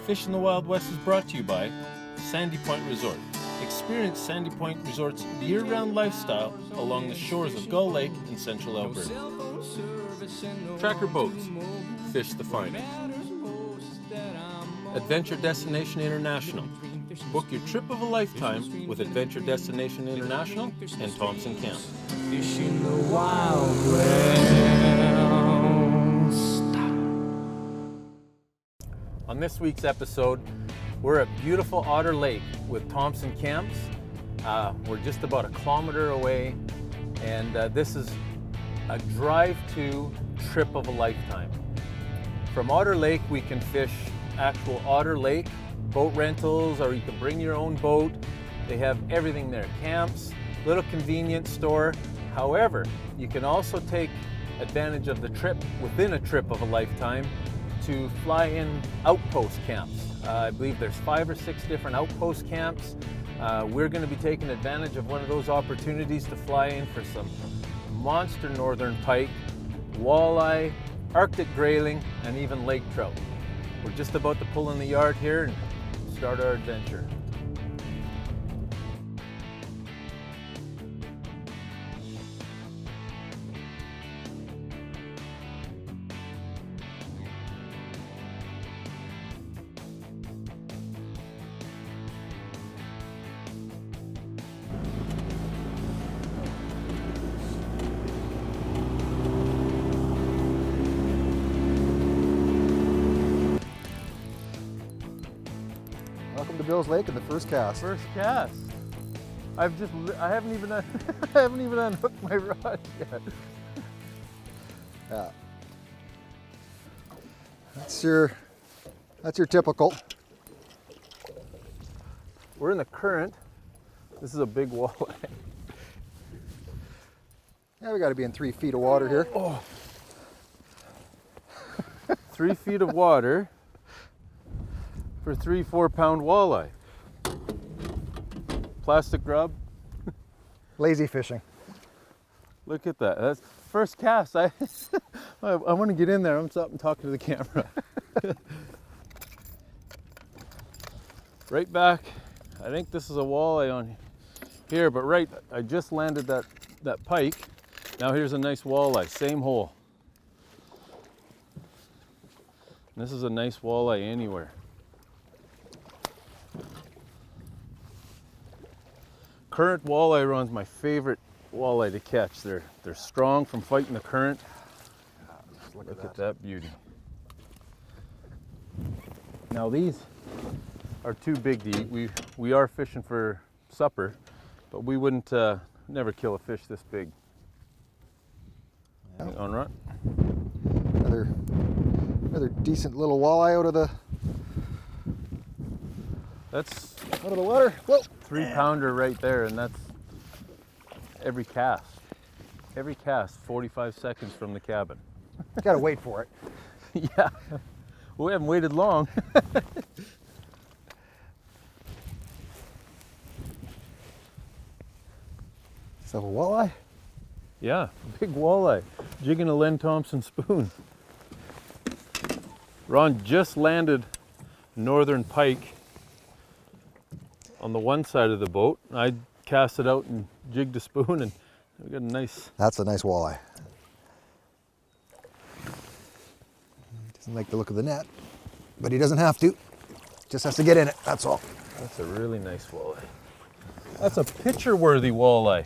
Fish in the Wild West is brought to you by Sandy Point Resort. Experience Sandy Point Resort's year-round lifestyle along the shores of Gull Lake in central Alberta. Tracker Boats, fish the finest. Adventure Destination International. Book your trip of a lifetime with Adventure Destination International and Thompson Camp. Fish in the Wild West. On this week's episode, we're at beautiful Otter Lake with Thompson Camps. We're just about a kilometer away, and this is a drive-to trip of a lifetime. From Otter Lake, we can fish actual Otter Lake, boat rentals, or you can bring your own boat. They have everything there, camps, little convenience store. However, you can also take advantage of the trip within a trip of a lifetime to fly in outpost camps. I believe there's 5 or 6 different outpost camps. We're going to be taking advantage of one of those opportunities to fly in for some monster northern pike, walleye, Arctic grayling, and even lake trout. We're just about to pull in the yard here and start our adventure. Welcome to Bill's Lake and the first cast. First cast. I haven't even unhooked my rod yet. Yeah. That's your typical. We're in the current. This is a big walleye. Yeah, we got to be in 3 feet of water here. Oh. 3 feet of water for 3-4 pound walleye. Plastic grub. Lazy fishing. Look at that. That's first cast. I want to get in there. I'm stopping talking to the camera. Right back. I think this is a walleye on here, but right, I just landed that pike. Now here's a nice walleye, same hole. This is a nice walleye anywhere. Current walleye run's my favorite walleye to catch. They're strong from fighting the current. Look at that beauty. Now these are too big to eat. We are fishing for supper, but we wouldn't never kill a fish this big. Yeah. On run. Another decent little walleye out of the water. Whoa. 3-pounder right there, and that's every cast. Every cast, 45 seconds from the cabin. Gotta wait for it. Yeah, well, we haven't waited long. So a walleye? Yeah, big walleye, jigging a Len Thompson spoon. Ron just landed northern pike on the one side of the boat. I cast it out and jigged a spoon, and we got a nice... That's a nice walleye. Doesn't like the look of the net, but he doesn't have to. Just has to get in it, that's all. That's a really nice walleye. That's a picture-worthy walleye.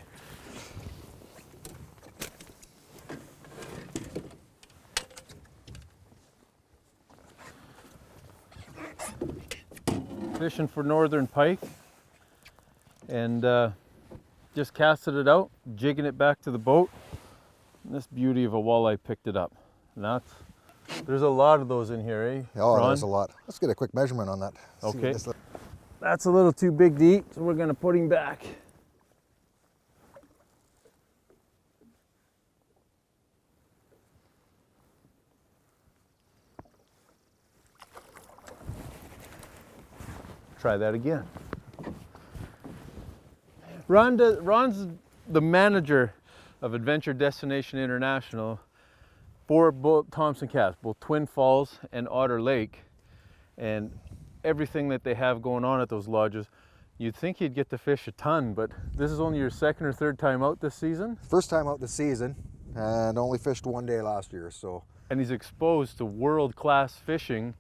Fishing for northern pike, and just casted it out, jigging it back to the boat. And this beauty of a walleye picked it up. And there's a lot of those in here, eh? Oh, Ron? there's a lot. Let's get a quick measurement on that. Okay. That's a little too big to eat, so we're gonna put him back. Try that again. Ron's the manager of Adventure Destination International for both Thompson Camp, both Twin Falls and Otter Lake. And everything that they have going on at those lodges, you'd think you'd get to fish a ton, but this is only your second or third time out this season? First time out this season, and only fished one day last year, so. And he's exposed to world-class fishing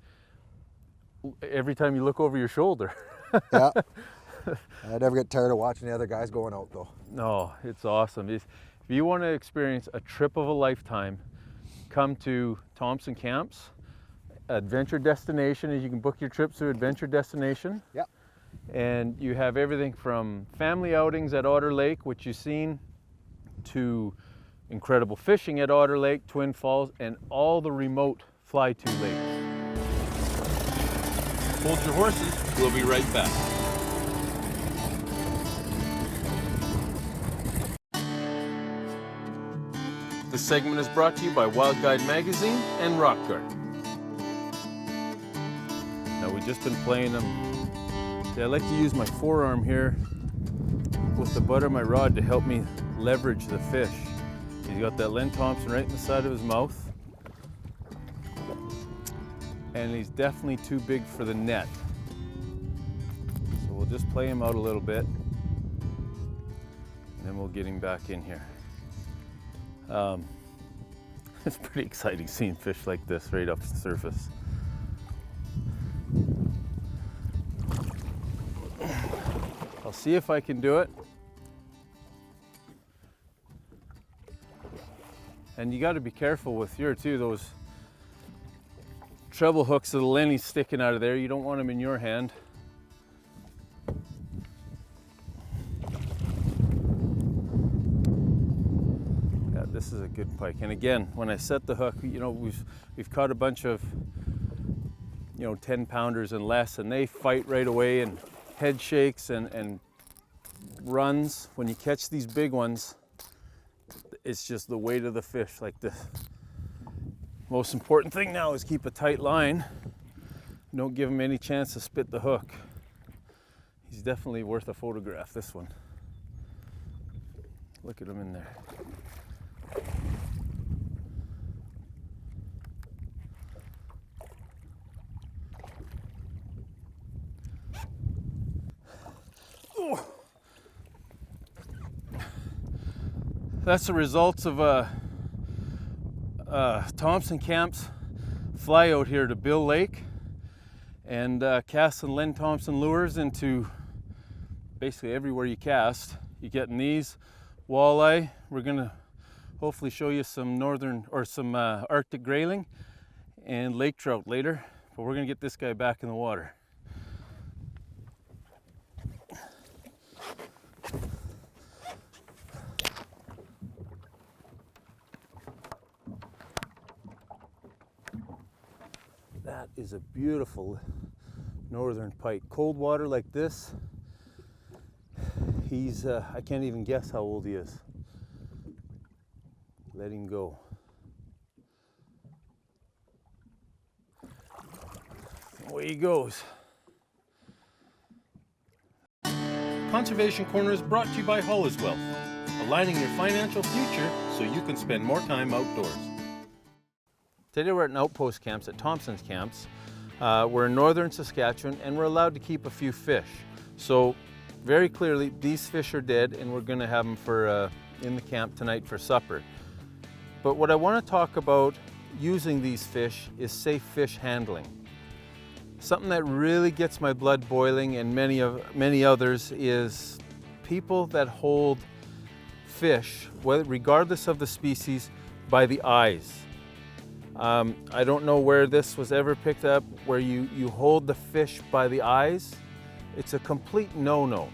every time you look over your shoulder. Yeah. I never get tired of watching the other guys going out though. No, it's awesome. If you want to experience a trip of a lifetime, come to Thompson Camps, adventure destination, as you can book your trips through adventure destination. Yeah. And you have everything from family outings at Otter Lake, which you've seen, to incredible fishing at Otter Lake, Twin Falls, and all the remote fly-to lakes. Hold your horses, we'll be right back. This segment is brought to you by Wild Guide Magazine and Rock Garden. Now we've just been playing them. See, I like to use my forearm here with the butt of my rod to help me leverage the fish. He's got that Len Thompson right in the side of his mouth. And he's definitely too big for the net. So we'll just play him out a little bit, and then we'll get him back in here. It's pretty exciting seeing fish like this right off the surface. I'll see if I can do it. And you got to be careful with your those treble hooks of the Lenny's sticking out of there. You don't want them in your hand. Yeah, this is a good pike. And again, when I set the hook, you know, we've caught a bunch of, 10-pounders and less, and they fight right away and head shakes and runs. When you catch these big ones, it's just the weight of the fish. Like the most important thing now is keep a tight line. Don't give him any chance to spit the hook. He's definitely worth a photograph, this one. Look at him in there. That's the results of Thompson Camp's fly out here to Bill Lake and casting Len Thompson lures into basically everywhere you cast. You're getting these walleye. We're gonna hopefully show you some northern or some Arctic grayling and lake trout later, but we're gonna get this guy back in the water. That is a beautiful northern pike. Cold water like this, he's, I can't even guess how old he is. Let him go. Away he goes. Conservation Corner is brought to you by Hull is Wealth, aligning your financial future so you can spend more time outdoors. Today we're at an outpost camps at Thompson's Camps. We're in northern Saskatchewan and we're allowed to keep a few fish. So very clearly these fish are dead and we're going to have them for in the camp tonight for supper. But what I want to talk about using these fish is safe fish handling. Something that really gets my blood boiling, and many others, is people that hold fish, regardless of the species, by the eyes. I don't know where this was ever picked up, where you hold the fish by the eyes. It's a complete no-no.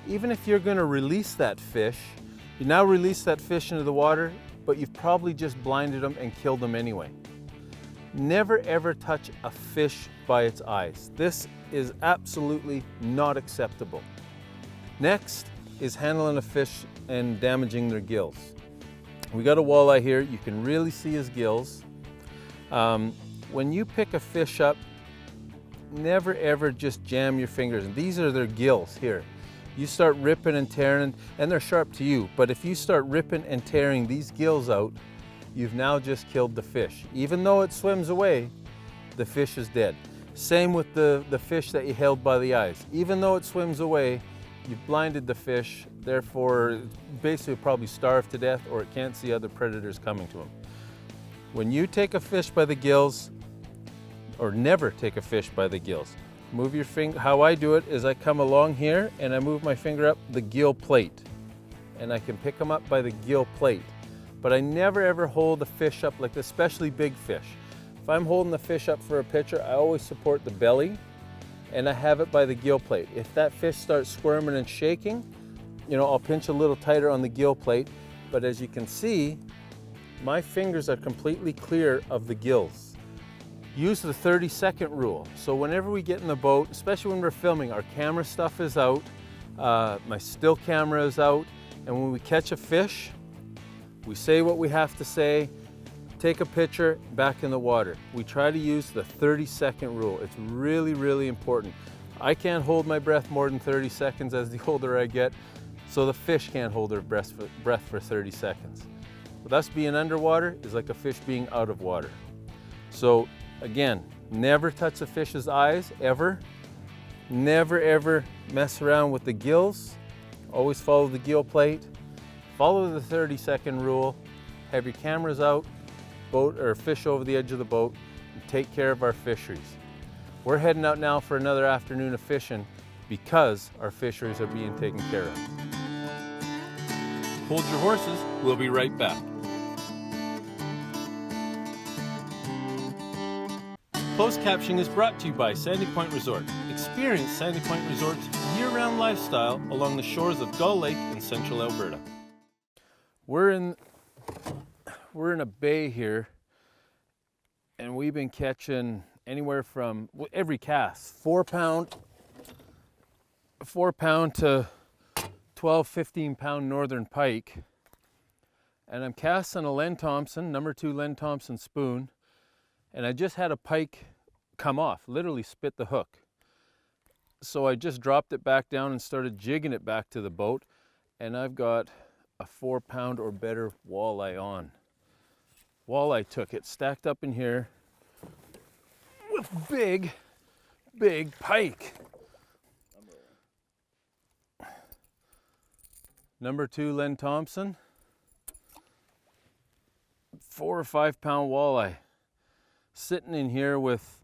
Even if you're going to release that fish, you now release that fish into the water, but you've probably just blinded them and killed them anyway. Never ever touch a fish by its eyes. This is absolutely not acceptable. Next is handling a fish and damaging their gills. We got a walleye here. You can really see his gills. When you pick a fish up, never ever just jam your fingers. And these are their gills here. You start ripping and tearing, and they're sharp to you, but if you start ripping and tearing these gills out, you've now just killed the fish. Even though it swims away, the fish is dead. Same with the fish that you held by the eyes. Even though it swims away, you've blinded the fish, therefore it's basically probably starved to death or it can't see other predators coming to him. When you take a fish by the gills, or never take a fish by the gills, move your finger. How I do it is I come along here and I move my finger up the gill plate, and I can pick them up by the gill plate. But I never ever hold the fish up like this, especially big fish. If I'm holding the fish up for a picture, I always support the belly and I have it by the gill plate. If that fish starts squirming and shaking, you know, I'll pinch a little tighter on the gill plate. But as you can see, my fingers are completely clear of the gills. Use the 30-second rule. So whenever we get in the boat, especially when we're filming, our camera stuff is out, my still camera is out, and when we catch a fish, we say what we have to say, take a picture, back in the water. We try to use the 30-second rule. It's really, really important. I can't hold my breath more than 30 seconds as the older I get, so the fish can't hold their breath for 30 seconds. With us being underwater is like a fish being out of water. So again, never touch a fish's eyes, ever. Never ever mess around with the gills. Always follow the gill plate. Follow the 30-second rule. Have your cameras out, boat or fish over the edge of the boat, and take care of our fisheries. We're heading out now for another afternoon of fishing because our fisheries are being taken care of. Hold your horses, we'll be right back. Closed captioning is brought to you by Sandy Point Resort. Experience Sandy Point Resort's year-round lifestyle along the shores of Gull Lake in central Alberta. We're in a bay here, and we've been catching anywhere from every cast, 4 pound to 12, 15 pound northern pike. And I'm casting a Len Thompson, number 2 Len Thompson spoon. And I just had a pike come off, literally spit the hook. So I just dropped it back down and started jigging it back to the boat. And I've got a 4 pound or better walleye on. Walleye took it, stacked up in here with big, big pike. Number 2 Len Thompson, 4 or 5 pound walleye. Sitting in here with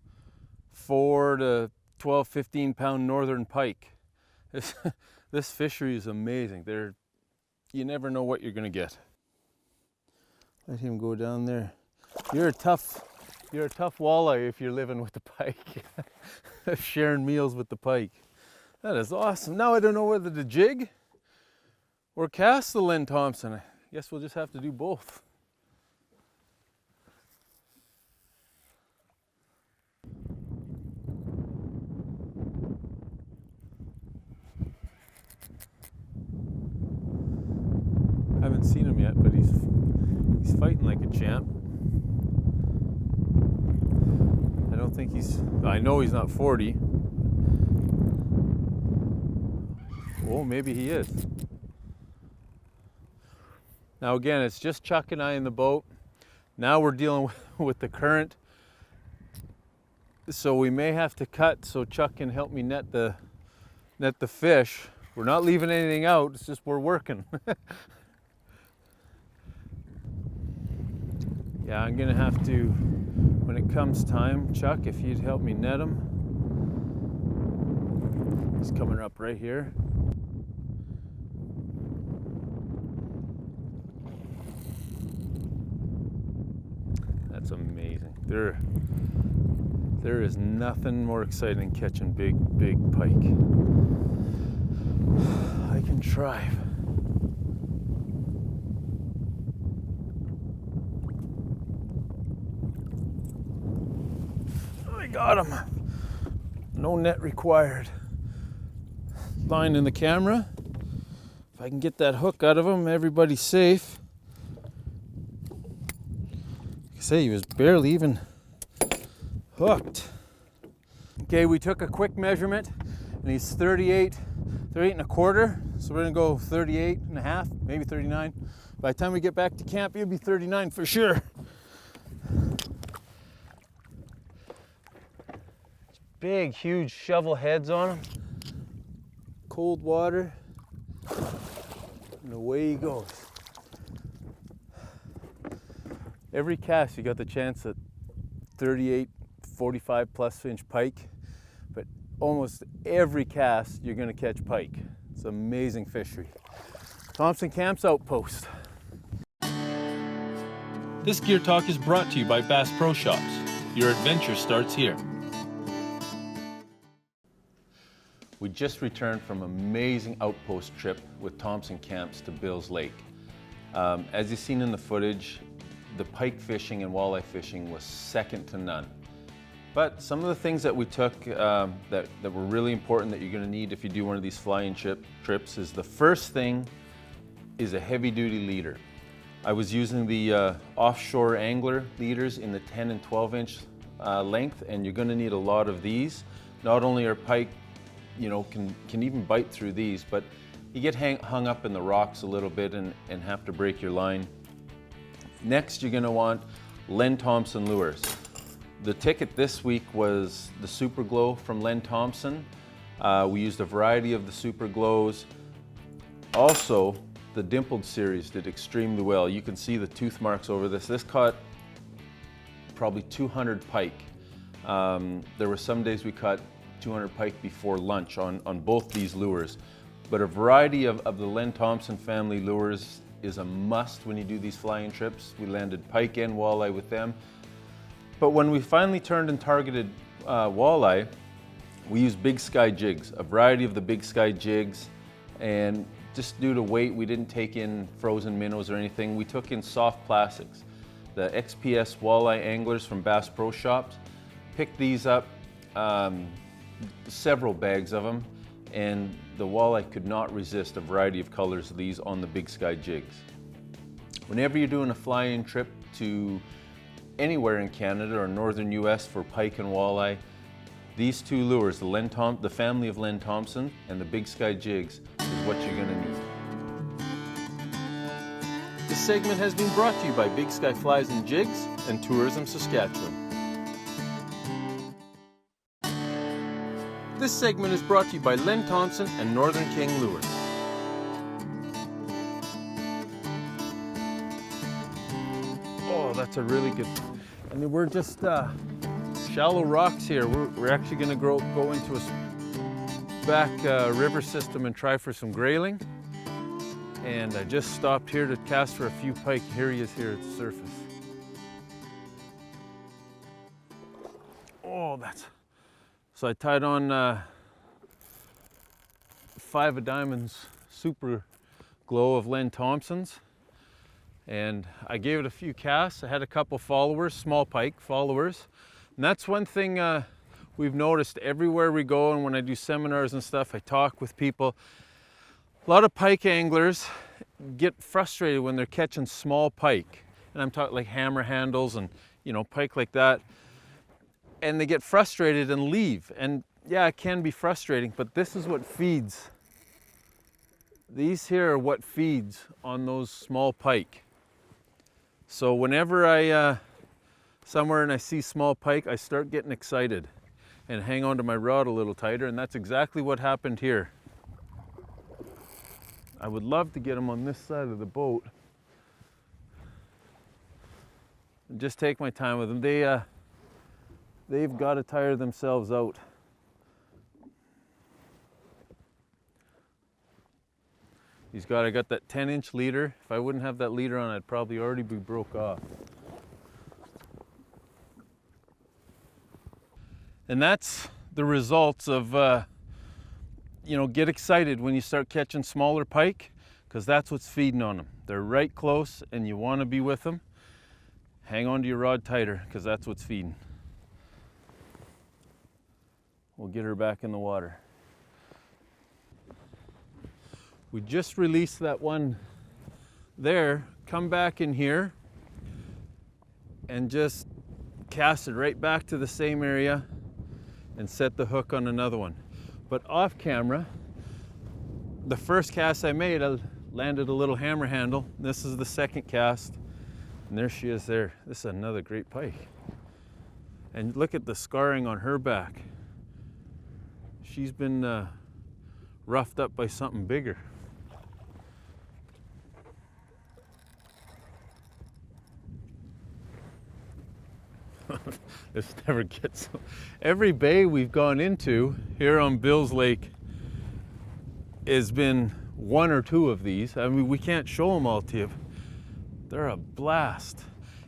4 to 12, 15 pound northern pike. This fishery is amazing. You never know what you're gonna get. Let him go down there. You're a tough walleye if you're living with the pike. Sharing meals with the pike. That is awesome. Now I don't know whether to jig or cast the Len Thompson. I guess we'll just have to do both. I haven't seen him yet, but he's fighting like a champ. I know he's not 40. Oh, maybe he is. Now again, it's just Chuck and I in the boat. Now we're dealing with the current. So we may have to cut so Chuck can help me net the fish. We're not leaving anything out, it's just we're working. Yeah, I'm gonna have to, when it comes time, Chuck, if you'd help me net him. He's coming up right here. That's amazing. There is nothing more exciting than catching big pike. I can try. I got him. No net required. Line in the camera. If I can get that hook out of him, everybody's safe. Like I say, he was barely even hooked. Okay, we took a quick measurement and he's 38 and a quarter. So we're gonna go 38 and a half, maybe 39. By the time we get back to camp, he'll be 39 for sure. big, huge shovel heads on them. Cold water, and away he goes. Every cast you got the chance at 38, 45 plus inch pike, but almost every cast you're gonna catch pike. It's an amazing fishery. Thompson Camp's Outpost. This Gear Talk is brought to you by Bass Pro Shops. Your adventure starts here. We just returned from an amazing outpost trip with Thompson Camps to Bill's Lake. As you've seen in the footage, the pike fishing and walleye fishing was second to none. But some of the things that we took that were really important that you're going to need if you do one of these fly-in trips is the first thing is a heavy-duty leader. I was using the offshore angler leaders in the 10 and 12 inch length, and you're going to need a lot of these. Not only are pike, can even bite through these, but you get hung up in the rocks a little bit and have to break your line. Next, you're going to want Len Thompson lures. The ticket this week was the Super Glow from Len Thompson. We used a variety of the Super Glows. Also, the Dimpled series did extremely well. You can see the tooth marks over this. This caught probably 200 pike. There were some days we caught 200 pike before lunch on both these lures. But a variety of the Len Thompson family lures is a must when you do these fly-in trips. We landed pike and walleye with them. But when we finally turned and targeted walleye, we used Big Sky jigs, a variety of the Big Sky jigs. And just due to weight, we didn't take in frozen minnows or anything. We took in soft plastics. The XPS walleye anglers from Bass Pro Shops. Picked these up, several bags of them, and the walleye could not resist a variety of colors of these on the Big Sky jigs. Whenever you're doing a fly-in trip to anywhere in Canada or northern US for pike and walleye, these two lures, the family of Len Thompson and the Big Sky jigs, is what you're gonna need. This segment has been brought to you by Big Sky Flies and Jigs and Tourism Saskatchewan. This segment is brought to you by Len Thompson and Northern King Lures. Oh, that's a really good. I mean, we're just shallow rocks here. We're actually going to go into a back river system and try for some grayling. And I just stopped here to cast for a few pike. Here he is here at the surface. Oh, that's. So I tied on 5 of Diamond's Super Glow of Len Thompson's, and I gave it a few casts. I had a couple followers, small pike followers, and that's one thing we've noticed everywhere we go, and when I do seminars and stuff, I talk with people. A lot of pike anglers get frustrated when they're catching small pike, and I'm talking like hammer handles and pike like that. And they get frustrated and leave. And yeah, it can be frustrating, but this is what feeds. These here are what feeds on those small pike. So whenever I somewhere and I see small pike, I start getting excited and hang on to my rod a little tighter, and that's exactly what happened here. I would love to get them on this side of the boat and just take my time with them. They've got to tire themselves out. I got that 10-inch leader. If I wouldn't have that leader on, I'd probably already be broke off. And that's the results of, get excited when you start catching smaller pike, because that's what's feeding on them. They're right close and you want to be with them. Hang on to your rod tighter, because that's what's feeding. We'll get her back in the water. We just released that one there. Come back in here and just cast it right back to the same area and set the hook on another one. But off camera, the first cast I made, I landed a little hammer handle. This is the second cast, and there she is there. This is another great pike. And look at the scarring on her back. she's been roughed up by something bigger. This never gets. Every bay we've gone into here on Bill's Lake has been one or two of these. I mean, we can't show them all to you. They're a blast.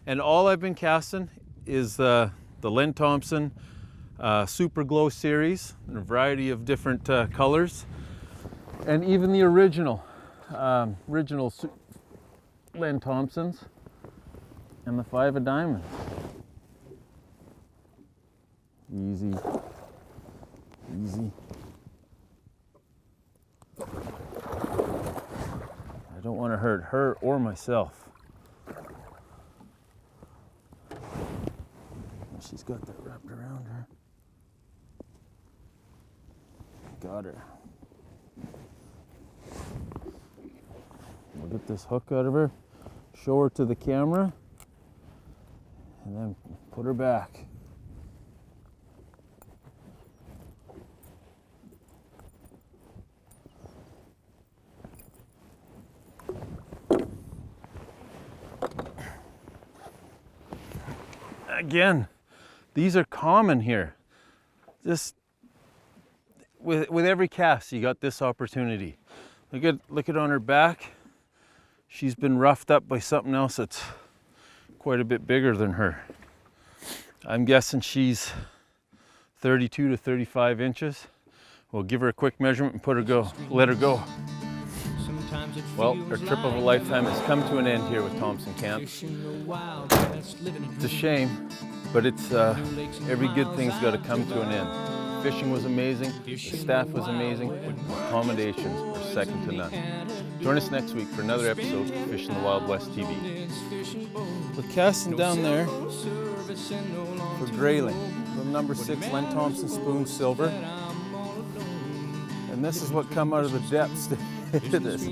And all I've been casting is the Len Thompson Super Glow series in a variety of different colors. And even the original Len Thompsons and the 5 of diamonds. Easy, easy. I don't want to hurt her or myself. She's got that wrapped around her. Got her. We'll get this hook out of her, show her to the camera, and then put her back. Again, these are common here. Just with every cast, you got this opportunity. Look at on her back. She's been roughed up by something else that's quite a bit bigger than her. I'm guessing she's 32 to 35 inches. We'll give her a quick measurement and let her go. Well, our trip of a lifetime has come to an end here with Thompson Camp. It's a shame, but it's every good thing's got to come to an end. Fishing was amazing, the staff was amazing, accommodations are second to none. Join us next week for another episode of Fishing the Wild West TV. We're casting down there for grayling from number 6 Len Thompson Spoon Silver. And this is what come out of the depths to hit this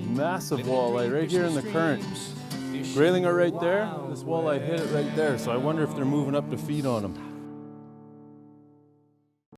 massive walleye right here in the current. Grayling are right there, this walleye hit it right there, so I wonder if they're moving up to feed on them.